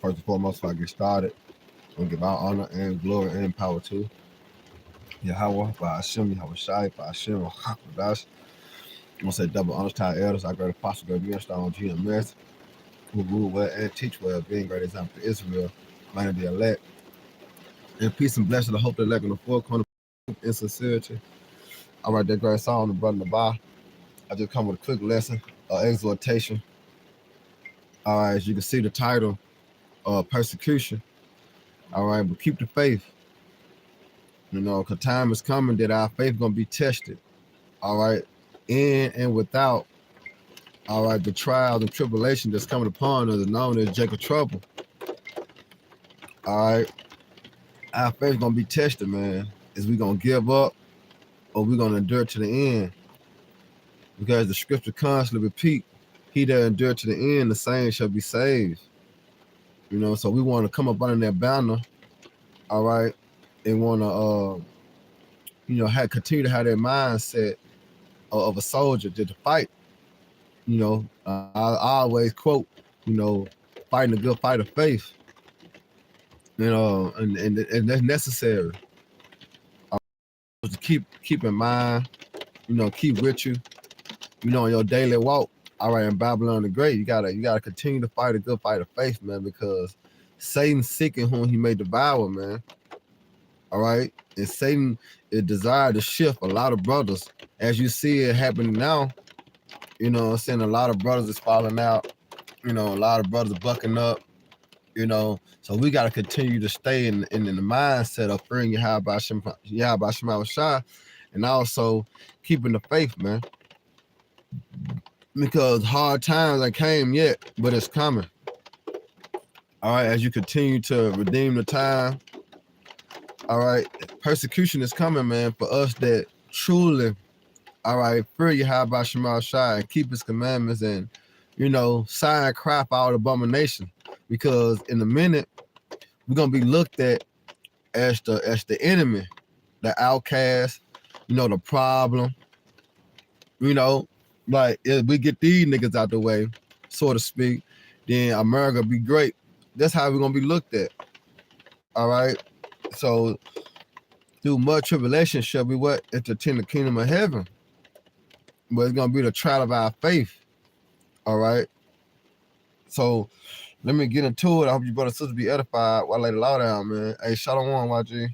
First and foremost, before I get started, I'm gonna give our honor and glory and power to Yahweh, by Hashem, Yahweh Shai, by Hashem, Hakadash. I'm gonna say double honors to our elders, our great apostle, great minister on GMS, who rule well and teach well, being great example to Israel, man of the elect. And peace and blessing, the hope the elect in the four corner in sincerity. All right, that great song, the brother Nabah. I just come with a quick lesson, exhortation. All right, as you can see the title, persecution. All right, but keep the faith. You know, because time is coming that our faith gonna be tested. All right, in and without. All right, the trials and tribulation that's coming upon us is known as Jacob trouble. All right, our faith gonna be tested, man. Is we gonna give up or we gonna endure to the end? Because the scripture constantly repeat, he that endure to the end, the same shall be saved. You know, so we want to come up under that banner, all right, and want to, you know, continue to have that mindset of a soldier to fight. You know, I always quote, you know, fighting a good fight of faith. You know, and that's necessary. To keep in mind, you know, keep with you, you know, in your daily walk. All right, in Babylon the Great, you gotta continue to fight a good fight of faith, man, because Satan seeking whom he may devour, man. All right, and Satan is desire to shift a lot of brothers, as you see it happening now. You know, I'm saying a lot of brothers is falling out. You know, a lot of brothers are bucking up. You know, so we got to continue to stay in the mindset of fearing Yahweh Shai, and also keeping the faith, man. Because hard times ain't came yet, but it's coming. All right, as you continue to redeem the time. All right, persecution is coming, man, for us that truly, all right, fear Yahweh Shai and keep his commandments and, you know, sign cry for all abomination. Because in a minute, we're gonna be looked at as the enemy, the outcast, you know, the problem. You know, like if we get these niggas out the way, so to speak, then America be great. That's how we're gonna be looked at. All right. So through much tribulation shall we what? Entertain the kingdom of heaven. But it's gonna be the trial of our faith. All right. So let me get into it. I hope you brothers and sisters be edified while I lay the law down, man. Hey, Shalom, YG.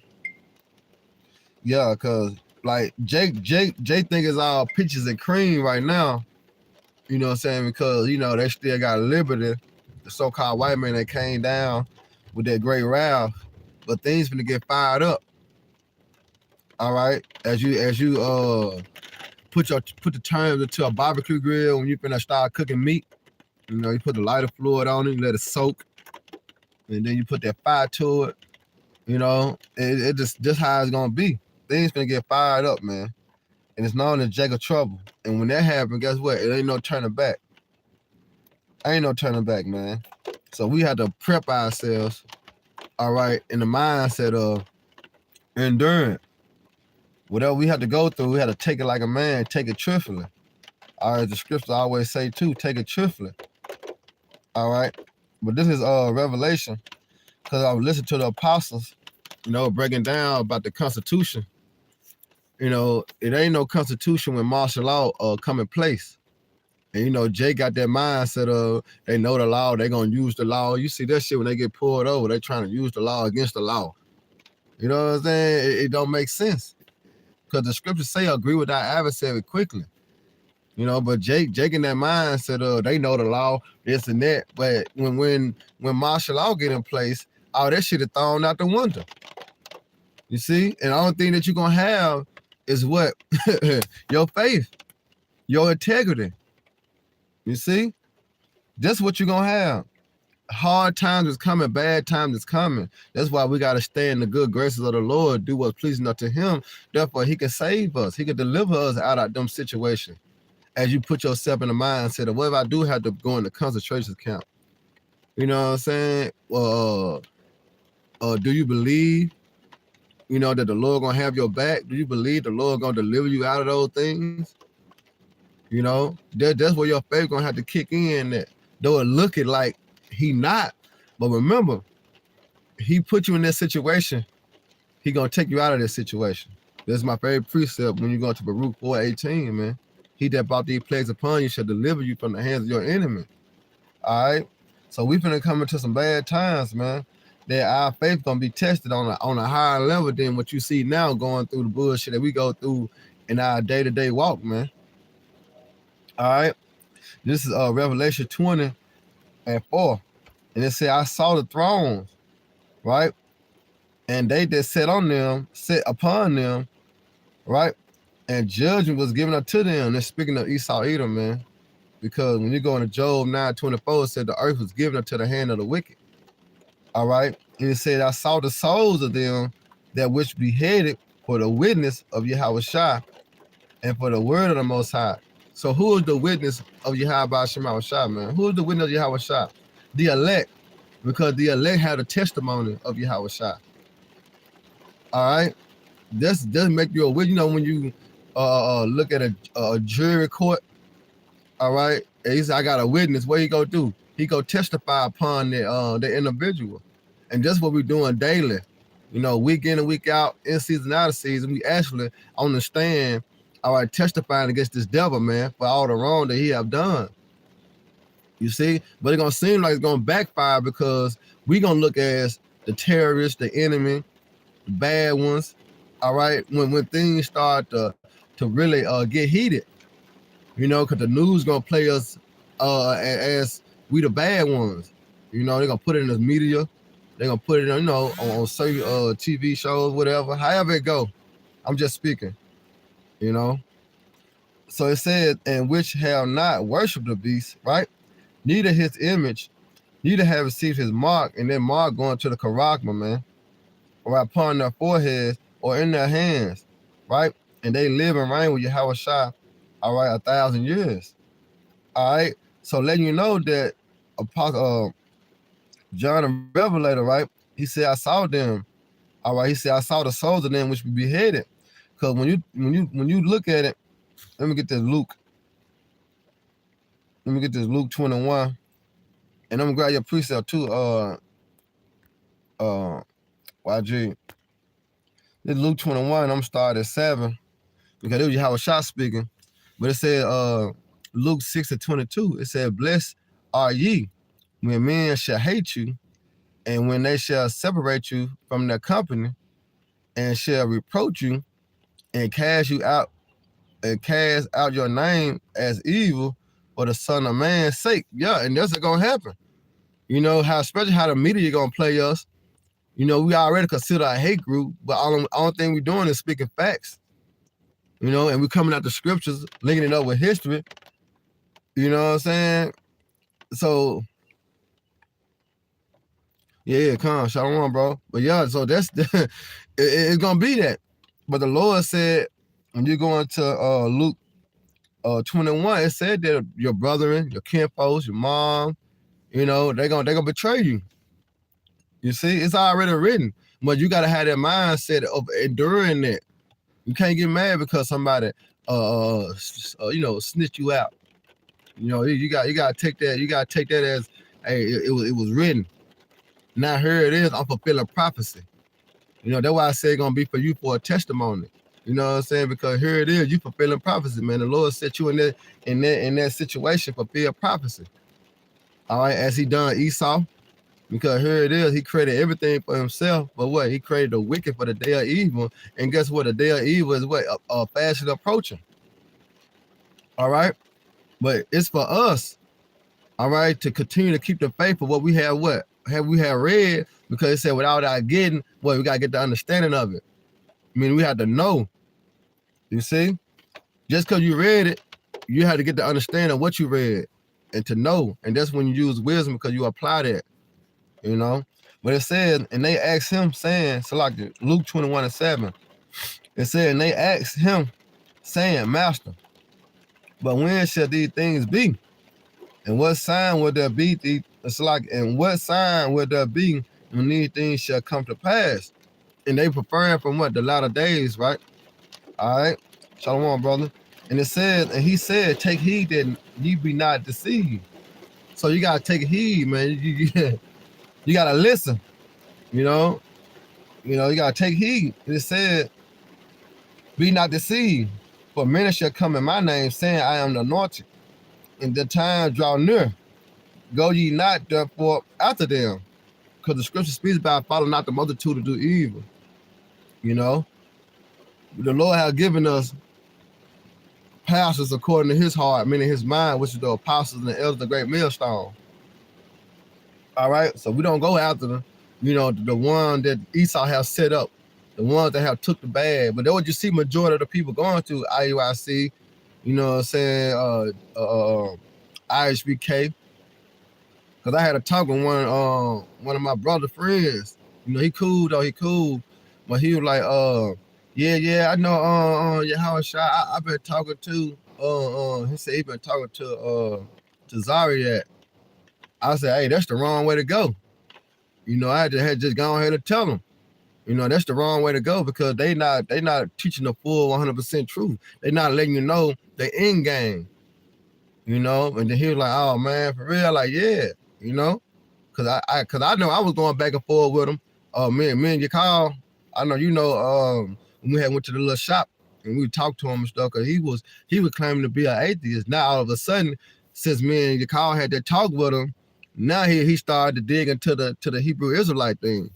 Yeah, cause like Jake think it's all peaches and cream right now. You know what I'm saying? Because you know they still got liberty, the so-called white man that came down with that great wrath, but things finna get fired up. All right, as you put the terms into a barbecue grill when you finna start cooking meat. You know, you put the lighter fluid on it, you let it soak, and then you put that fire to it. You know, it just how it's gonna be. Things gonna get fired up, man. And it's known as Jacob trouble. And when that happens, guess what? It ain't no turning back. Ain't no turning back, man. So we have to prep ourselves, all right, in the mindset of enduring. Whatever we have to go through, we have to take it like a man, take it truthfully. All right, the scriptures always say too, take it truthfully. All right. But this is Revelation, because I was listening to the apostles, you know, breaking down about the Constitution. You know, it ain't no Constitution when martial law come in place. And, you know, Jay got that mindset of they know the law, they going to use the law. You see that shit when they get pulled over, they trying to use the law against the law. You know what I'm saying? It don't make sense. Because the scriptures say agree with thy adversary quickly. You know, but Jake in that mindset of they know the law, this and that. But when martial law get in place, all that shit is thrown out the window. You see? And the only thing that you're going to have is what? Your faith, your integrity. You see? That's what you're going to have. Hard times is coming, bad times is coming. That's why we got to stay in the good graces of the Lord, do what's pleasing unto him. Therefore, he can save us. He can deliver us out of them situations. As you put yourself in the mindset of what if I do have to go in the concentration camp? You know what I'm saying? Well, do you believe, you know, that the Lord gonna have your back? Do you believe the Lord gonna deliver you out of those things? You know, that's where your faith gonna have to kick in. That though it looking like he not, But remember, he put you in that situation, he gonna take you out of this situation. That's my favorite precept when you go to Baruch 4:18, man. He that brought these plagues upon you shall deliver you from the hands of your enemy. All right. So we finna come into some bad times, man. That our faith gonna be tested on a higher level than what you see now going through the bullshit that we go through in our day-to-day walk, man. All right. This is Revelation 20:4. And it said, I saw the thrones, right? And they that sat upon them, right? And judgment was given unto them. They're speaking of Esau Edom, man. Because when you go into Job 9:24, it said the earth was given unto the hand of the wicked. All right. And it said, I saw the souls of them that which beheaded for the witness of Yahweh Shai and for the word of the Most High. So who is the witness of Yahweh Shai, man? Who is the witness of Yahweh Shai? The elect, because the elect had a testimony of Yahweh Shai. All right. This does make you a witness. You know, when you look at a jury court, all right, and he said, I got a witness. What he go do? He go testify upon the individual. And that's what we're doing daily. You know, week in and week out, in season, out of season, we actually understand, all right, testifying against this devil, man, for all the wrong that he have done. You see? But it's going to seem like it's going to backfire because we're going to look as the terrorists, the enemy, the bad ones, all right, when things start to really get heated, you know, because the news going to play us as we the bad ones. You know, they're going to put it in the media. They're going to put it, you know, on certain TV shows, whatever, however it go. I'm just speaking, you know. So it said, and which have not worshipped the beast, right? Neither his image, neither have received his mark, and that mark going to the charagma, man, or upon their foreheads or in their hands, right? And they live and reign with Yahweh Shai, all right, 1,000 years. All right. So letting you know that John the Revelator, right? He said, I saw them. All right. He said, I saw the souls of them which be beheaded. Because when you look at it, let me get this Luke. Let me get this Luke 21. And I'm gonna grab your precept too, YG. This Luke 21, I'm starting at 7. Because it was Yahweh Shai speaking. But it said Luke 6:22, it said, blessed are ye when men shall hate you, and when they shall separate you from their company, and shall reproach you, and cast out your name as evil for the Son of Man's sake. Yeah, and that's gonna happen. You know, especially how the media gonna play us. You know, we already consider a hate group, but all thing we're doing is speaking facts. You know, and we're coming out the scriptures, linking it up with history. You know what I'm saying? So, yeah, come on, shalom, bro. But yeah, so that's it's gonna be that. But the Lord said, when you go into Luke 21, it said that your brethren, your kinfolks, your mom, you know, they're gonna betray you. You see, it's already written. But you gotta have that mindset of enduring that. You can't get mad because somebody you know, snitch you out. You know, you gotta take that. You gotta take that as, hey, it was written. Now here it is. I'm fulfilling prophecy. You know, that's why I say it's gonna be for you for a testimony. You know what I'm saying? Because here it is. You fulfilling prophecy, man. The Lord set you in that situation, fulfill prophecy. All right, as he done Esau. Because here it is. He created everything for himself. But what? He created the wicked for the day of evil. And guess what? The day of evil is what? Fast approaching. All right. But it's for us, all right, to continue to keep the faith of what we have read, because it said without our getting, we got to get the understanding of it. I mean, we have to know. You see? Just because you read it, you have to get the understanding of what you read and to know. And that's when you use wisdom, because you apply that, you know? But it said, and they asked him, saying, so like Luke 21:7, it said, and they asked him, saying, Master, but when shall these things be? And what sign will there be? And what sign will there be when these things shall come to pass? And they preparing from what? The latter days, right? All right. Shalom, brother. And it says, and he said, take heed that ye be not deceived. So you gotta take heed, man. You gotta listen. You know, you gotta take heed. It said, "Be not deceived, for many shall come in my name, saying, I am the anointed, and the time draw near. Go ye not therefore after them." Because the scripture speaks about follow not the multitude to do evil. You know, the Lord has given us pastors according to his heart, meaning his mind, which is the apostles and the elders of the great millstone. All right. So we don't go after them, the one that Esau has set up, the ones that have took the bad. But that's what you see majority of the people going to IUIC, you know what I'm saying, IHBK. Because I had a talk with one of my brother friends. He cool though, he cool. But he was like, yeah, I know Yahweh Shai, I've been talking to he said he been talking to Zariat. I said, hey, that's the wrong way to go. I had just gone ahead and tell them. That's the wrong way to go because they not teaching the full 100% truth. They not letting you know the end game. And then he was like, oh man, for real, like yeah, cause I know I was going back and forth with him. Me and Yakal, I know when we had went to the little shop and we talked to him and stuff, cause he was claiming to be an atheist. Now all of a sudden, since me and Yakal had that talk with him, now he started to dig into the Hebrew Israelite thing.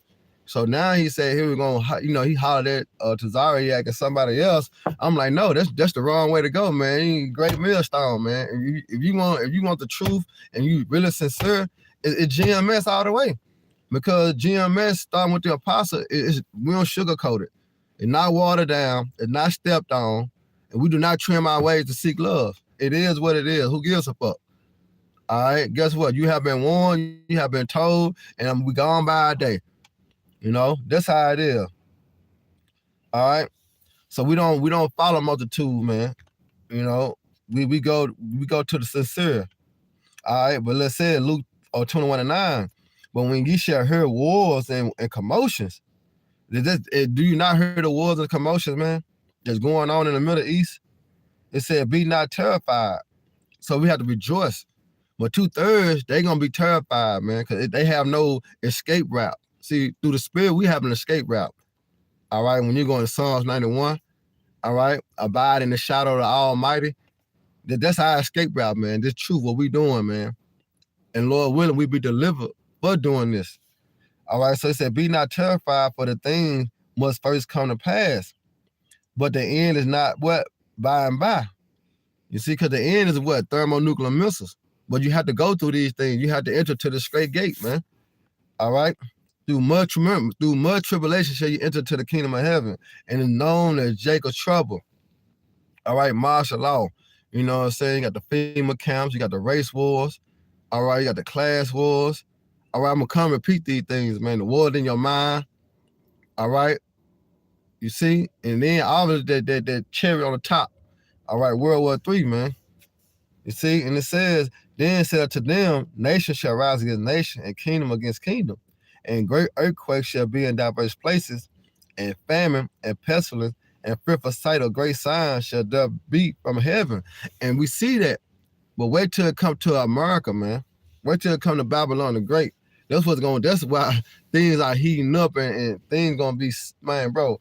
So now he said he was gonna, he hollered at Tazariak and somebody else. I'm like, no, that's the wrong way to go, man. You great millstone, man. If you want the truth and you really sincere, it's GMS all the way. Because GMS starting with the apostle, we don't sugarcoat it. It's not watered down, it's not stepped on, and we do not trim our ways to seek love. It is what it is. Who gives a fuck? All right, guess what? You have been warned, you have been told, and we gone by a day. That's how it is. All right. So we don't follow multitude, man. We go to the sincere. All right, but let's say Luke 21:9. But when ye shall hear wars and commotions, do you not hear the wars and commotions, man? That's going on in the Middle East. It said, be not terrified. So we have to rejoice. But 2/3, they're gonna be terrified, man, because they have no escape route. See, through the spirit, we have an escape route. All right, when you go in Psalms 91, all right, abide in the shadow of the Almighty. That's our escape route, man. This truth, what we doing, man. And Lord willing, we be delivered for doing this. All right, so it said, be not terrified, for the thing must first come to pass. But the end is not what? By and by. You see, because the end is what? Thermonuclear missiles. But you have to go through these things. You have to enter to the straight gate, man. All right? Through much tribulation shall you enter to the kingdom of heaven. And it's known as Jacob's trouble. All right, martial law. You know what I'm saying? You got the FEMA camps. You got the race wars. All right, you got the class wars. All right, I'm going to come repeat these things, man. The war in your mind. All right? You see? And then all of that cherry on the top. All right, World War III, man. You see? And it says, then said to them, nation shall rise against nation and kingdom against kingdom. And great earthquakes shall be in diverse places, and famine and pestilence and fearful sight of great signs shall there be from heaven. And we see that. But wait till it come to America, man. Wait till it come to Babylon the Great. That's why things are heating up and things gonna be, man, bro,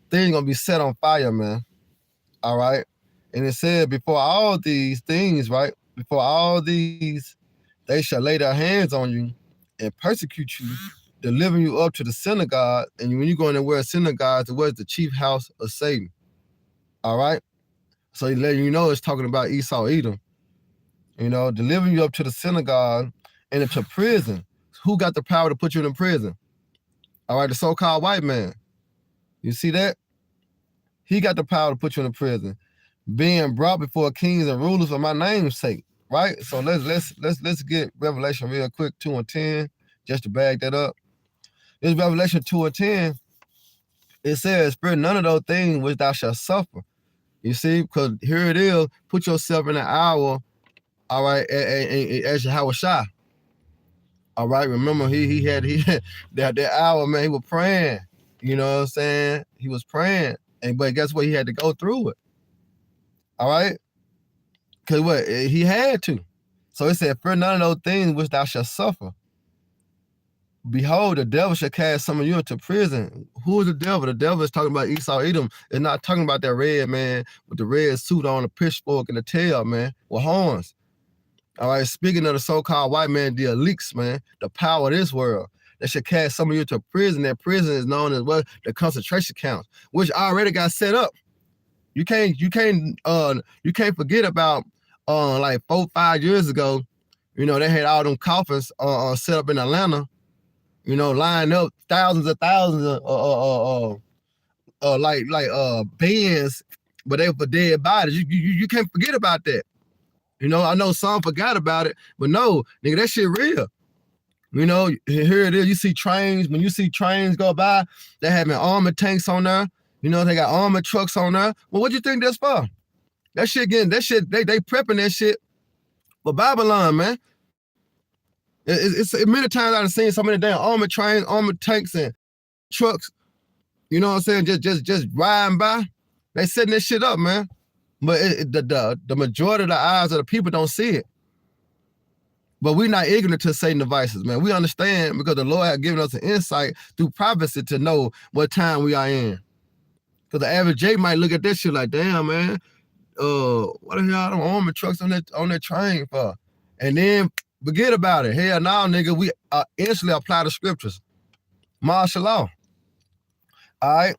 things gonna be set on fire, man. All right. And it said, before all these things, right? Before all these, they shall lay their hands on you and persecute you, delivering you up to the synagogue. And when you go in there where synagogue, where's the chief house of Satan? All right. So he letting you know it's talking about Esau, Edom. Delivering you up to the synagogue and into prison. Who got the power to put you in prison? All right, the so-called white man. You see that? He got the power to put you in prison. Being brought before kings and rulers for my name's sake. Right? So let's get Revelation real quick, 2:10, just to bag that up. This Revelation 2:10. It says, fear none of those things which thou shalt suffer. You see, because here it is, put yourself in an hour, all right, as Yahweh Shai. All right, remember he had that hour, man, he was praying. You know what I'm saying? He was praying. But guess what? He had to go through it. All right? Because what? He had to. So it said, fear none of those things which thou shalt suffer. behold, the devil shall cast some of you into prison. Who is the devil? The devil is talking about Esau Edom. It's not talking about that red man with the red suit on, the pitchfork and the tail, man, with horns. All right, speaking of the so-called white man, the elites, man, the power of this world, that should cast some of you to prison. That prison is known as what? The concentration camps, which already got set up. You can't forget about like 4-5 years ago, you know, they had all them coffins set up in Atlanta, you know, lined up thousands of like bins, but they were for dead bodies. You can't forget about that. You know, I know some forgot about it, but no, nigga, that shit real. You know, here it is. You see trains. When you see trains go by, they having armored tanks on there. You know, they got armored trucks on there. Well, what do you think that's for? They prepping that shit for Babylon, man. It's many times I've seen so many damn armored trains, armored tanks, and trucks. You know what I'm saying? Just riding by. They setting this shit up, man. But the majority of the eyes of the people don't see it. But we're not ignorant to Satan's devices, man. We understand because the Lord has given us an insight through prophecy to know what time we are in. Because the average J might look at this shit like, damn, man, what the hell them armored trucks on that train for? And then forget about it. Hell now, nigga, we instantly apply the scriptures. Martial law. All right?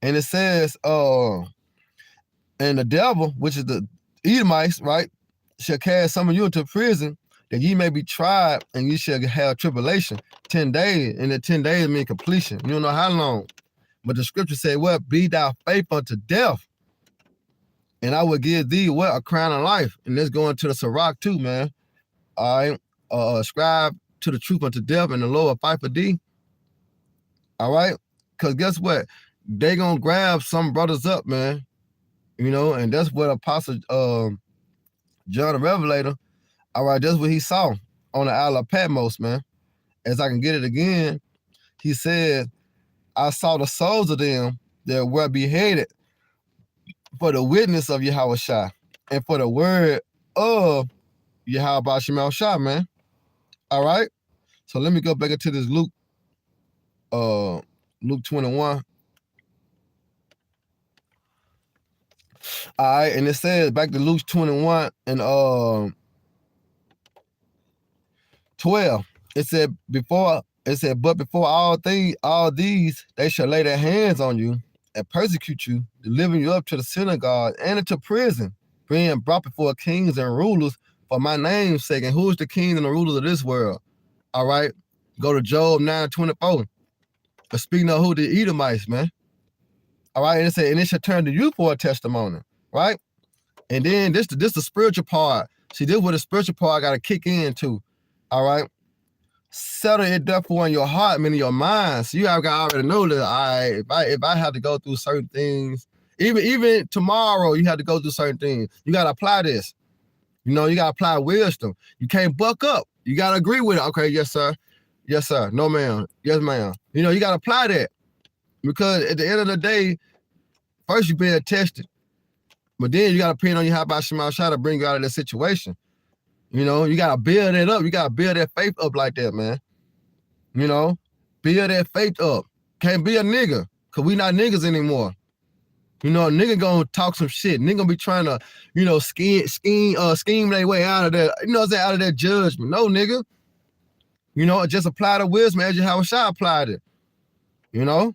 And it says, and the devil, which is the Edomites, right, shall cast some of you into prison, that ye may be tried, and ye shall have tribulation 10 days, and the 10 days mean completion. You don't know how long. But the scripture say, what? Be thou faithful unto death, and I will give thee what? A crown of life. And let's go into the Sirach too, man. All right. Ascribe to the truth unto death, and the Lord will fight for thee. All right? Because guess what? They gonna grab some brothers up, man. You know, and that's what Apostle John the Revelator, all right, that's what he saw on the Isle of Patmos, man. As I can get it again, he said, I saw the souls of them that were beheaded for the witness of Yahushua and for the word of Yahushua, man. All right? So let me go back into this Luke 21. All right, and it says back to Luke 21 and 12. It said, but before all these, they shall lay their hands on you and persecute you, delivering you up to the synagogue and into prison, being brought before kings and rulers for my name's sake. And who is the kings and the rulers of this world? All right, go to Job 9:24. But speaking of who, the Edomites, man. All right, and it said, and it shall turn to you for a testimony, right? And then this the spiritual part. See, this is where the spiritual part got to kick in too. All right. Settle it therefore in your heart, meaning your mind. So you have got already know that if I have to go through certain things, even tomorrow, you have to go through certain things. You got to apply this. You know, you got to apply wisdom. You can't buck up. You got to agree with it. Okay, yes, sir. Yes, sir. No, ma'am. Yes, ma'am. You know, you got to apply that. Because at the end of the day, first you're being tested. But then you got to depend on Yahushua to bring you out of that situation. You know, you got to build it up. You got to build that faith up like that, man. You know, build that faith up. Can't be a nigga, because we not niggas anymore. You know, a nigga gonna talk some shit. Nigga gonna be trying to, you know, scheme their way out of that, you know what I'm saying, out of that judgment. No, nigga. You know, just apply the wisdom as Yahushua applied it. You know?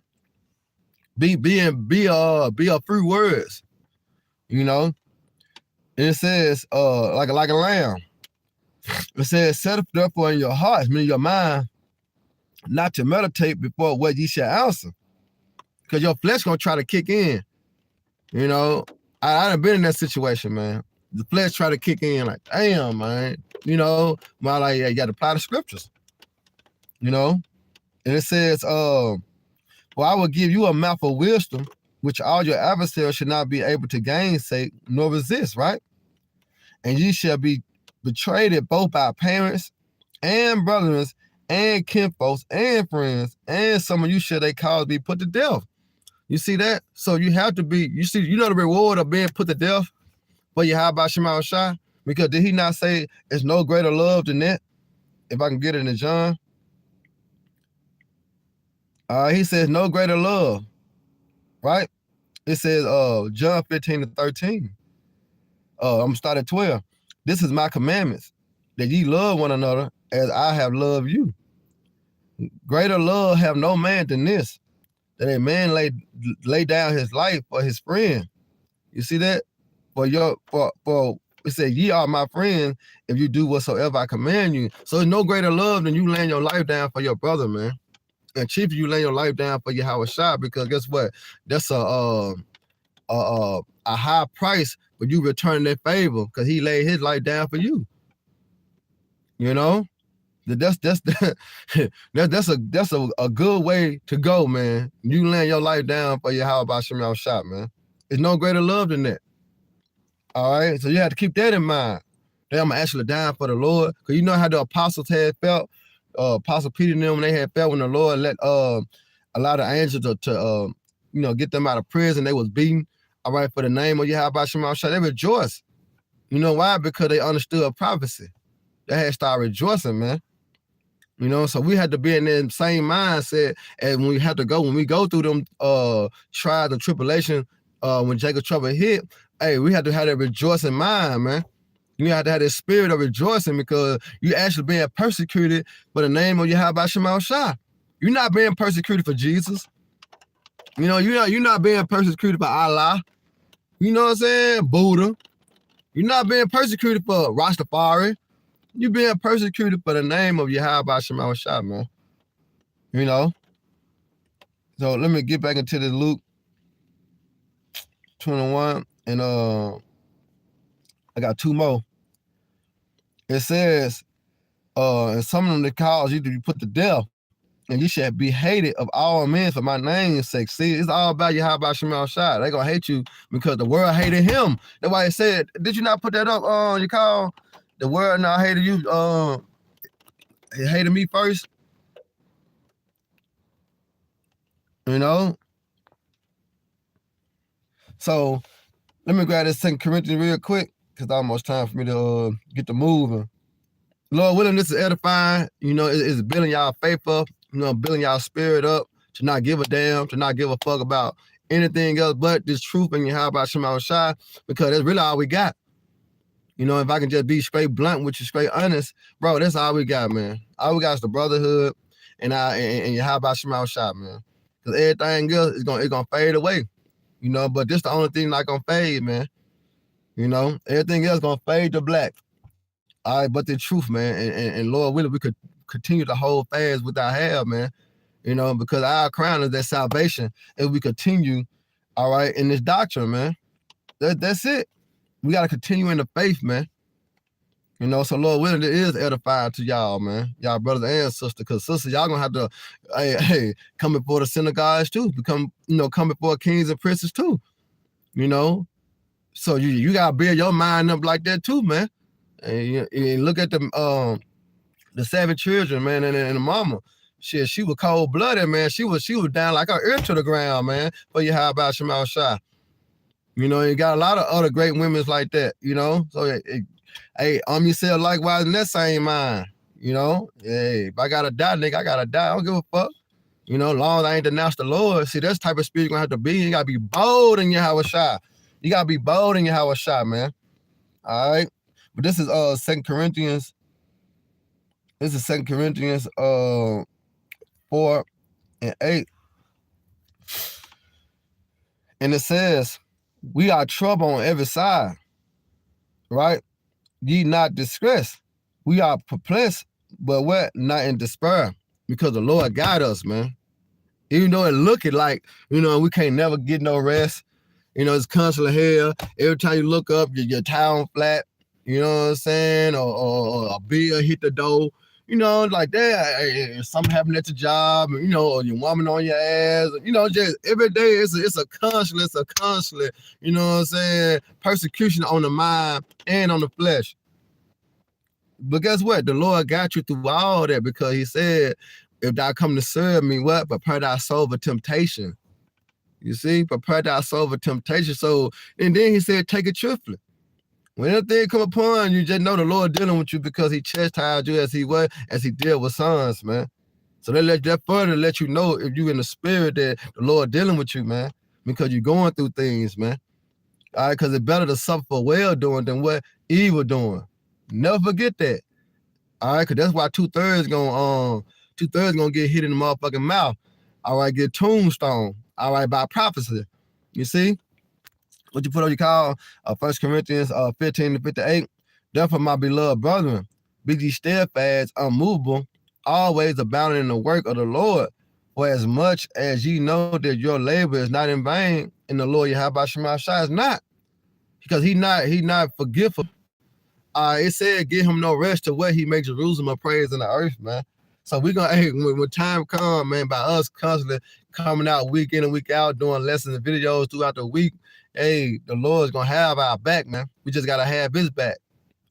Be a free words. You know? And it says, like a lamb. It says, set up therefore in your hearts, meaning your mind, not to meditate before what ye shall answer. Because your flesh gonna try to kick in. You know, I done been in that situation, man. The flesh try to kick in like, damn, man. You know, like, you got to apply the scriptures. You know? And it says, well, I will give you a mouth of wisdom, which all your adversaries should not be able to gainsay nor resist, right? And ye shall be betrayed both by parents and brothers and kinfolks and friends, and some of you shall they cause be put to death. You see that? So you have to be, you know the reward of being put to death for Yahushua Shai? Because did he not say it's no greater love than that? If I can get it in John. He says, no greater love, right? It says, John 15:13. I'm gonna start at 12. This is my commandments, that ye love one another as I have loved you. Greater love have no man than this, that a man lay down his life for his friend. You see that? For it said, ye are my friends if you do whatsoever I command you. So there's no greater love than you laying your life down for your brother, man. And chief, you lay your life down for your Howard Shot, because guess what? That's a high price, but you return that favor because he laid his life down for you. You know, that's a good way to go, man. You laying your life down for your Howard Shot, Shot, man. There's no greater love than that. All right, so you have to keep that in mind. That I'm actually dying for the Lord, because you know how the apostles had felt. Apostle Peter and them, when they had felt when the Lord let a lot of angels to get them out of prison, they was beaten. All right, for the name of Yahweh Shema Shah, they rejoiced. You know why? Because they understood a prophecy. They had to start rejoicing, man. You know, so we had to be in that same mindset, and when we go through them trials and tribulation, when Jacob trouble hit, hey, we had to have that rejoicing mind, man. You have to have this spirit of rejoicing, because you actually being persecuted for the name of Yahweh Shema Shah. You're not being persecuted for Jesus. You know, you're not being persecuted for Allah. You know what I'm saying? Buddha. You're not being persecuted for Rastafari. You're being persecuted for the name of Yahweh Shema Shah, man. You know? So let me get back into this Luke 21, and I got two more. It says, and some of them, they cause you to be put to death, and you shall be hated of all men for my name's sake. See, it's all about Yahweh Shema Shah. They're going to hate you because the world hated him. That's why it said, did you not put that up, you call? The world now hated you, it hated me first. You know? So, let me grab this 2 Corinthians real quick, because it's almost time for me to get to moving. Lord willing, this is edifying. You know, it's building y'all faith up, you know, building y'all spirit up, to not give a damn, to not give a fuck about anything else but this truth in your Yahweh Shema Shah, because that's really all we got. You know, if I can just be straight blunt with you, straight honest, bro, that's all we got, man. All we got is the brotherhood and Yahweh Shema Shah, man. Because everything else is gonna fade away. You know, but this the only thing not gonna fade, man. You know, everything else gonna fade to black. All right, but the truth, man, and Lord willing, we could continue to hold fast with our hair, man. You know, because our crown is that salvation, and we continue, all right, in this doctrine, man. That's it. We gotta continue in the faith, man. You know, so Lord willing, it is edifying to y'all, man. Y'all brothers and sisters, because sisters, y'all gonna have to, hey, come before the synagogues too. Come before kings and princes too. You know, so you gotta build your mind up like that too, man. And look at the 7 children, man, and the mama. She was cold blooded, man. She was down like her ear to the ground, man. For you, how about Shema Shah? You know, you got a lot of other great women like that. You know, so hey, yourself likewise in that same mind. You know, hey, if I gotta die, nigga, I gotta die. I don't give a fuck. You know, as long as I ain't denounced the Lord. See, that's the type of spirit you're gonna have to be. You gotta be bold in your Yahweh Shah. You gotta be bold in your Yahweh Shah, man. All right. But this is 2 Corinthians. This is 2 Corinthians 4 and 8. And it says, we are trouble on every side, right? Ye not distressed. We are perplexed, but what? Not in despair, because the Lord got us, man. Even though it looking like, you know, we can't never get no rest. You know, it's constantly hell. Every time you look up, your town flat. You know what I'm saying? Or a bill hit the door. You know, like that. Something happened at your job. You know, or your woman on your ass. You know, just every day it's a constant. You know what I'm saying? Persecution on the mind and on the flesh. But guess what? The Lord got you through all that, because He said, "If thou come to serve me, what? Prepare thy soul for temptation." You see, prepare thy soul for temptation. So, and then He said, take it truthfully. When anything come upon you, just know the Lord dealing with you, because He chastised you as He did with sons, man. So that further let you know if you in the spirit that the Lord dealing with you, man, because you're going through things, man. All right, because it's better to suffer for well doing than what evil doing. Never forget that. All right, because that's why 2/3 gonna get hit in the motherfucking mouth. All right, get tombstone. All right, by prophecy. You see? What you put on your call? 1 Corinthians 15-58. Therefore, my beloved brethren, be ye steadfast, unmovable, always abounding in the work of the Lord. For as much as ye know that your labor is not in vain in the Lord Yahweh Shema Shai, is not. Because he not forgetful. It said, give him no rest to what he makes Jerusalem a praise in the earth, man. So we're gonna, hey, when time comes, man, by us constantly coming out week in and week out, doing lessons and videos throughout the week, hey, the Lord's gonna have our back, man. We just gotta have his back.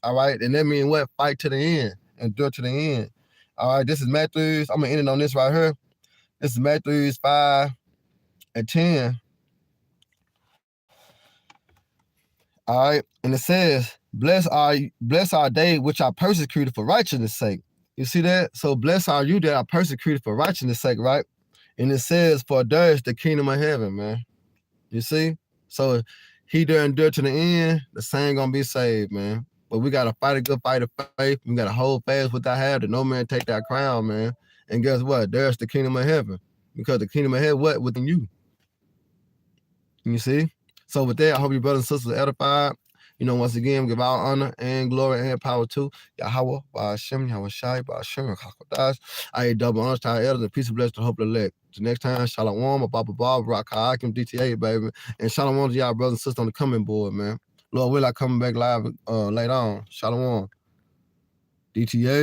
All right. And that means what? Fight to the end, endure to the end. All right, this is Matthew. I'm gonna end it on this right here. This is Matthew 5:10. All right, and it says, blessed are they which are persecuted for righteousness' sake. You see that? So blessed are you that are persecuted for righteousness' sake, right? And it says, for there is the kingdom of heaven, man. You see? So he that endure to the end, the same gonna be saved, man. But we gotta fight a good fight of faith. We gotta hold fast what I have, that no man take that crown, man. And guess what? There's the kingdom of heaven. Because the kingdom of heaven, what? Within you. You see? So with that, I hope your brothers and sisters are edified. You know, once again, we give all honor and glory and power to Yahweh, Ba'ashem, Yahweh Shai, Ba'ashem, and Chakodash. I double honors to our elders and peace and blessings to hope of the elect. The next time, Shalom, Baba Bob, Rock Hakim, DTA, baby. And Shalom to y'all brothers and sisters on the coming board, man. Lord, will I come back live later on? Shalom. DTA.